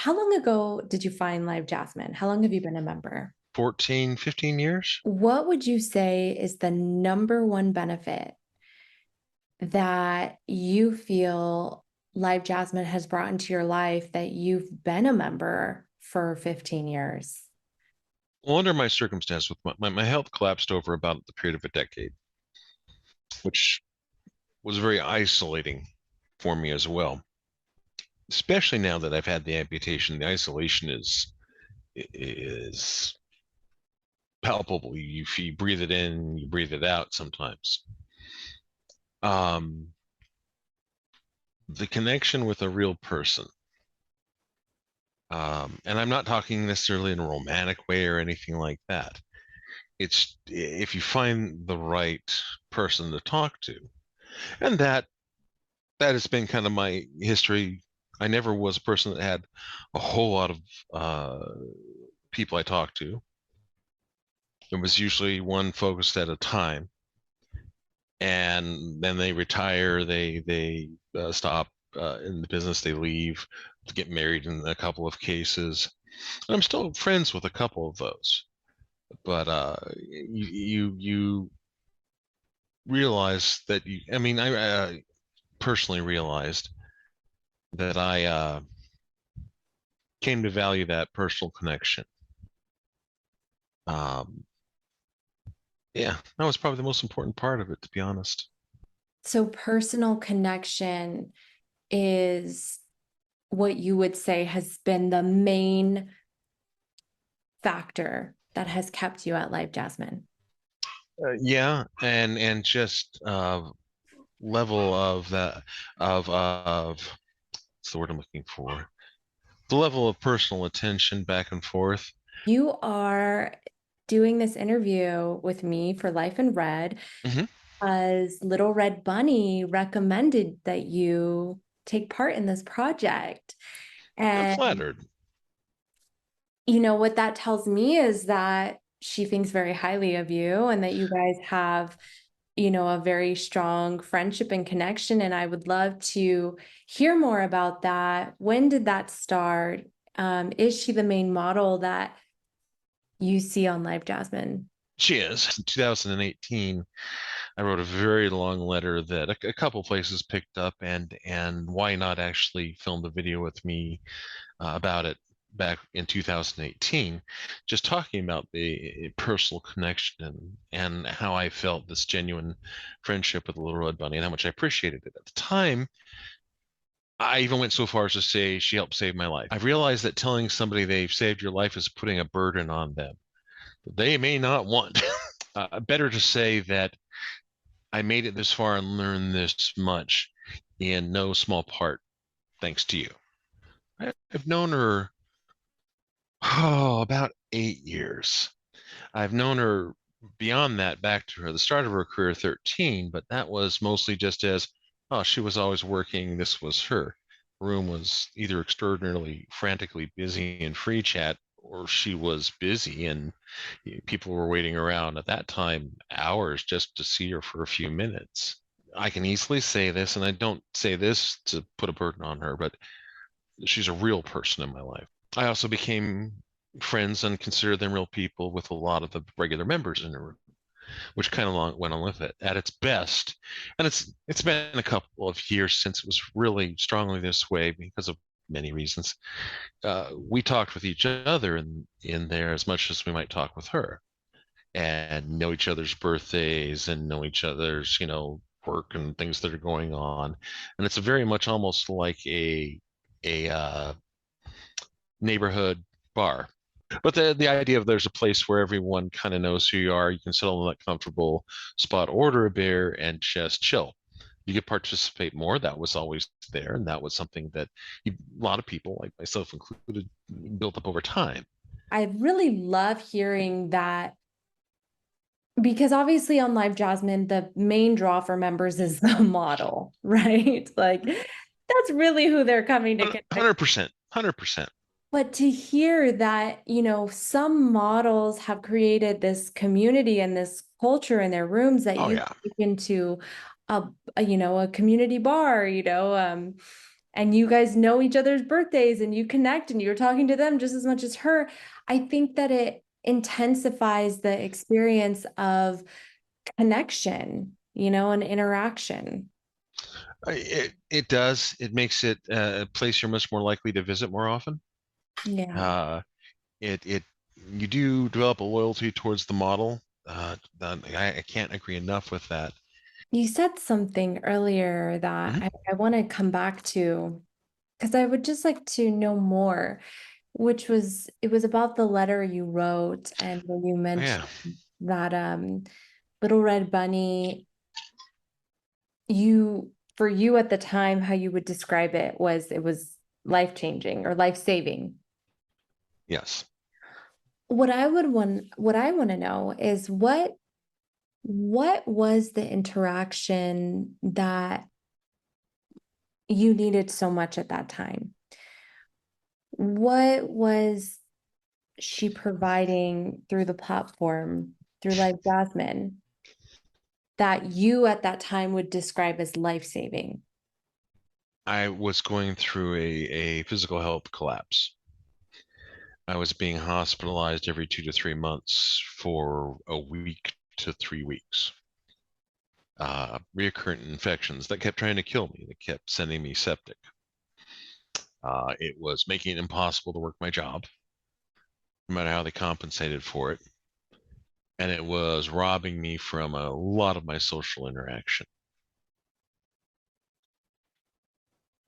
how long ago did you find LiveJasmin? How long have you been a member? 14, 15 years. What would you say is the number one benefit that you feel LiveJasmin has brought into your life that you've been a member for 15 years? Well, under my circumstance, with my health collapsed over about the period of a decade, which was very isolating for me as well. Especially now that I've had the amputation, the isolation is palpable. You breathe it in, you breathe it out sometimes. Um, the connection with a real person. And I'm not talking necessarily in a romantic way or anything like that. It's if you find the right person to talk to, and that has been kind of my history. I never was a person that had a whole lot of people I talked to. It was usually one focused at a time, and then they retire, they stop in the business, they leave to get married in a couple of cases. And I'm still friends with a couple of those, but you realize that I mean, I personally realized that I came to value that personal connection. Um, yeah, that was probably the most important part of it, to be honest. So, personal connection is what you would say has been the main factor that has kept you at LiveJasmin. Yeah, and just level of that of what's the word I'm looking for? The level of personal attention back and forth. You are doing this interview with me for Life in Red Hmm. as LittleRedBunny recommended that you take part in this project. I'm And flattered. what that tells me is that she thinks very highly of you and that you guys have, a very strong friendship and connection. And I would love to hear more about that. When did that start? Is she the main model that you see on LiveJasmin? She is. In 2018, I wrote a very long letter that a couple places picked up, and why not actually film the video with me about it back in 2018, just talking about the personal connection and how I felt this genuine friendship with Little Red Bunny and how much I appreciated it. At the time, I even went so far as to say she helped save my life. I've realized that telling somebody they've saved your life is putting a burden on them that they may not want. Better to say that I made it this far and learned this much in no small part thanks to you. I've known her about 8 years. I've known her beyond that back to her the start of her career 13, but that was mostly just as, oh, she was always working. This was her room was either extraordinarily frantically busy in free chat or she was busy and people were waiting around at that time hours just to see her for a few minutes. I can easily say this, and I don't say this to put a burden on her, but she's a real person in my life. I also became friends and consider them real people with a lot of the regular members in the room, which kind of went on with it at its best. And it's been a couple of years since it was really strongly this way because of many reasons. We talked with each other in there as much as we might talk with her, and know each other's birthdays and know each other's work and things that are going on. And it's very much almost like a neighborhood bar. But the idea of there's a place where everyone kind of knows who you are, you can settle in that comfortable spot, order a beer, and just chill. You could participate more. That was always there, and that was something that a lot of people, like myself included, built up over time. I really love hearing that because obviously on LiveJasmin, the main draw for members is the model, right? Like that's really who they're coming to connect. 100%, 100%. But to hear that, some models have created this community and this culture in their rooms that Oh you yeah. take into a community bar, and you guys know each other's birthdays and you connect and you're talking to them just as much as her, I think that it intensifies the experience of connection, and interaction. It does. It makes it a place you're much more likely to visit more often. Yeah. Uh, it you do develop a loyalty towards the model. I can't agree enough with that. You said something earlier that Mhm. I want to come back to because I would just like to know more, which was it was about the letter you wrote and where you Oh, mentioned yeah, that Little Red Bunny, you for you at the time, how you would describe it was life-changing or life-saving. yes. What I want to know is what was the interaction that you needed so much at that time? What was she providing through the platform, through LiveJasmin, that you at that time would describe as life-saving? I was going through a physical health collapse. I was being hospitalized every 2 to 3 months for a week to 3 weeks. Recurrent infections that kept trying to kill me, that kept sending me septic. It was making it impossible to work my job, no matter how they compensated for it. And it was robbing me from a lot of my social interaction.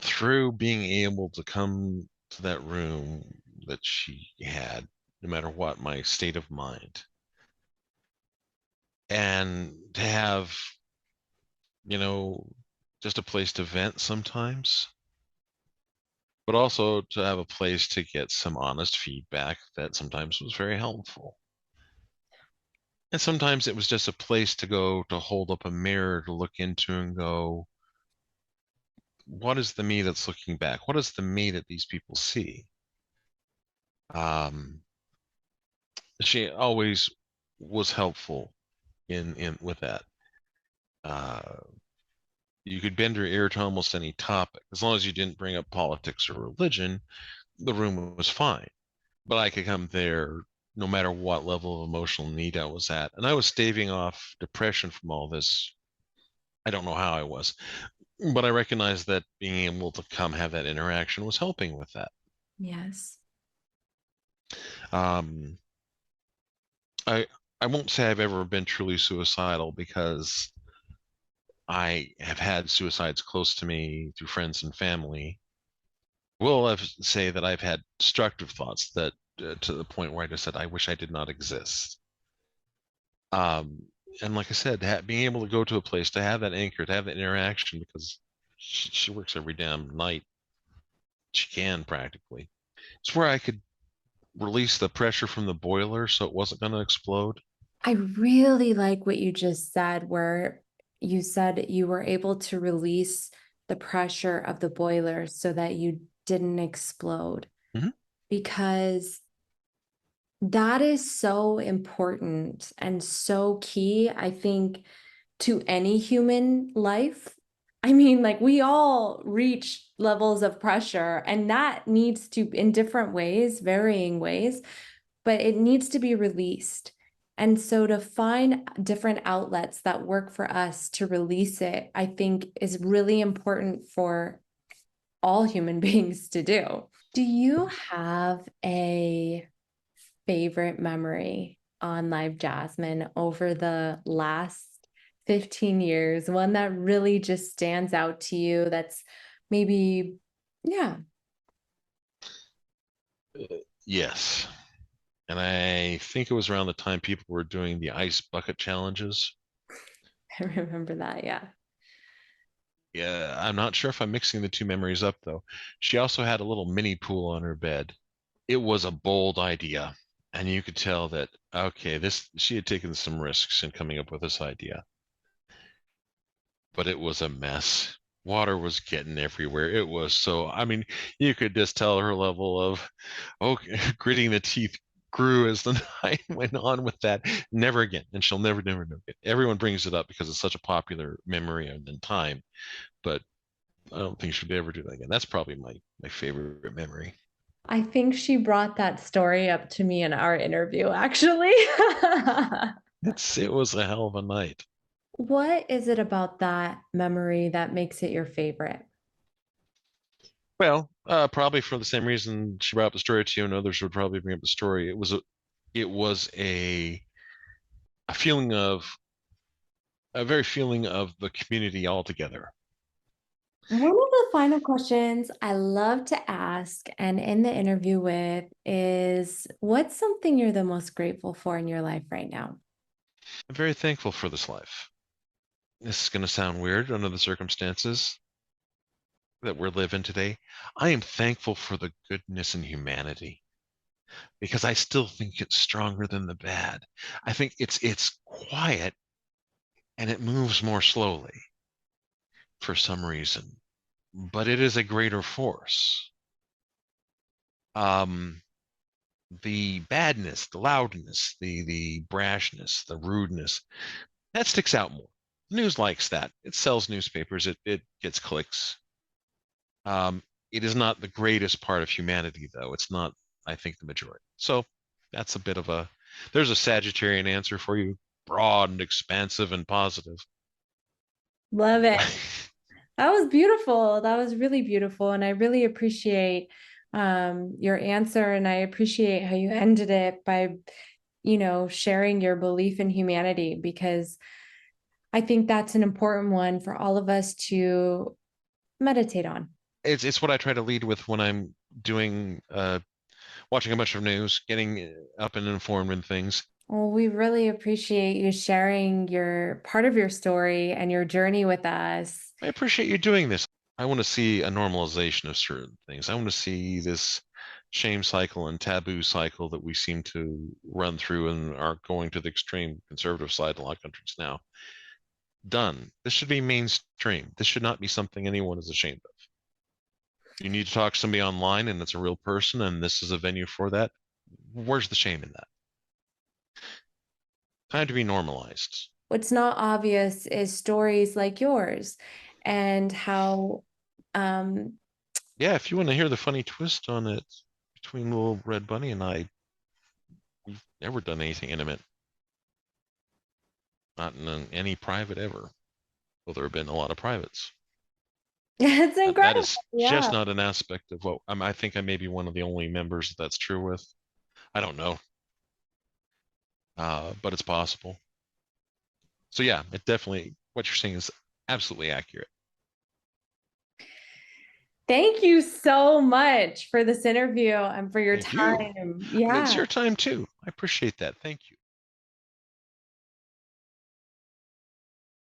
Through being able to come to that room that she had, no matter what my state of mind, and to have, you know, just a place to vent sometimes, but also to have a place to get some honest feedback that sometimes was very helpful. And sometimes it was just a place to go to hold up a mirror to look into and go, what is the me that's looking back? What is the me that these people see? Um, she always was helpful in with that. Uh, you could bend her ear to almost any topic as long as you didn't bring up politics or religion. The room was fine, but I could come there no matter what level of emotional need I was at, and I was staving off depression from all this. I don't know how I was, but I recognized that being able to come have that interaction was helping with that. Yes. Um, I I won't say I've ever been truly suicidal because I have had suicides close to me through friends and family. Will have say that I've had destructive thoughts that to the point where I just said I wish I did not exist. Um, and like I said, being able to go to a place to have that anchor, to have that interaction, because she works every damn night she can practically. It's where I could release the pressure from the boiler so it wasn't going to explode. I really like what you just said, where you said you were able to release the pressure of the boiler so that you didn't explode. Mhm. Because that is so important and so key, I think, to any human life. I mean, like we all reach levels of pressure, and that needs to, in different ways, varying ways, but it needs to be released. And so to find different outlets that work for us to release it, I think is really important for all human beings to do. Do you have a favorite memory on LiveJasmin over the last 15 years? One that really just stands out to you that's maybe, yeah, Yes. And I think it was around the time people were doing the ice bucket challenges. I remember that. Yeah. Yeah, I'm not sure if I'm mixing the two memories up though. She also had a little mini pool on her bed. It was a bold idea, and you could tell that okay, this she had taken some risks in coming up with this idea, but it was a mess. Water was getting everywhere. It was so, I mean, you could just tell her level of okay, gritting the teeth grew as the night went on with that. Never again, and she'll never know it. Everyone brings it up because it's such a popular memory and time, but I don't think she'd ever do that again. That's probably my favorite memory. I think she brought that story up to me in our interview, actually. It was a hell of a night. What is it about that memory that makes it your favorite? Well, probably for the same reason she brought up the story to you, and others would probably bring up the story. It was a feeling of a very feeling of the community all together. One of the final questions I love to ask and in the interview with is what's something you're the most grateful for in your life right now? I'm very thankful for this life. This is going to sound weird under the circumstances that we're living today. I am thankful for the goodness in humanity because I still think it's stronger than the bad. I think it's quiet and it moves more slowly for some reason, but it is a greater force. Um, the badness, the loudness, the brashness, the rudeness, that sticks out more. The news likes that. It sells newspapers. It gets clicks. It is not the greatest part of humanity, though. It's not, I think, the majority. So that's a bit of a. There's a Sagittarian answer for you, broad and expansive and positive. Love it. That was beautiful. That was really beautiful. And I really appreciate your answer. And I appreciate how you ended it by, sharing your belief in humanity, because I think that's an important one for all of us to meditate on. It's what I try to lead with when I'm doing watching a bunch of news, getting up and informed in things. Well, we really appreciate you sharing your part of your story and your journey with us. I appreciate you doing this. I want to see a normalization of certain things. I want to see this shame cycle and taboo cycle that we seem to run through and are going to the extreme conservative side in a lot of countries now. Done. This should be mainstream. This should not be something anyone is ashamed of. You need to talk to somebody online and it's a real person and this is a venue for that. Where's the shame in that? Time to be normalized. What's not obvious is stories like yours and how um, Yeah, if you want to hear the funny twist on it between Little Red Bunny and I, we've never done anything intimate, not in any private ever. Well, there have been a lot of privates. it's That incredible. is Yeah. just not an aspect of what I think I may be one of the only members that's true with. I don't know, but it's possible. So yeah, it definitely what you're saying is absolutely accurate. Thank you so much for this interview and for your Thank you. time. It's Yeah. your time too. I appreciate that. Thank you.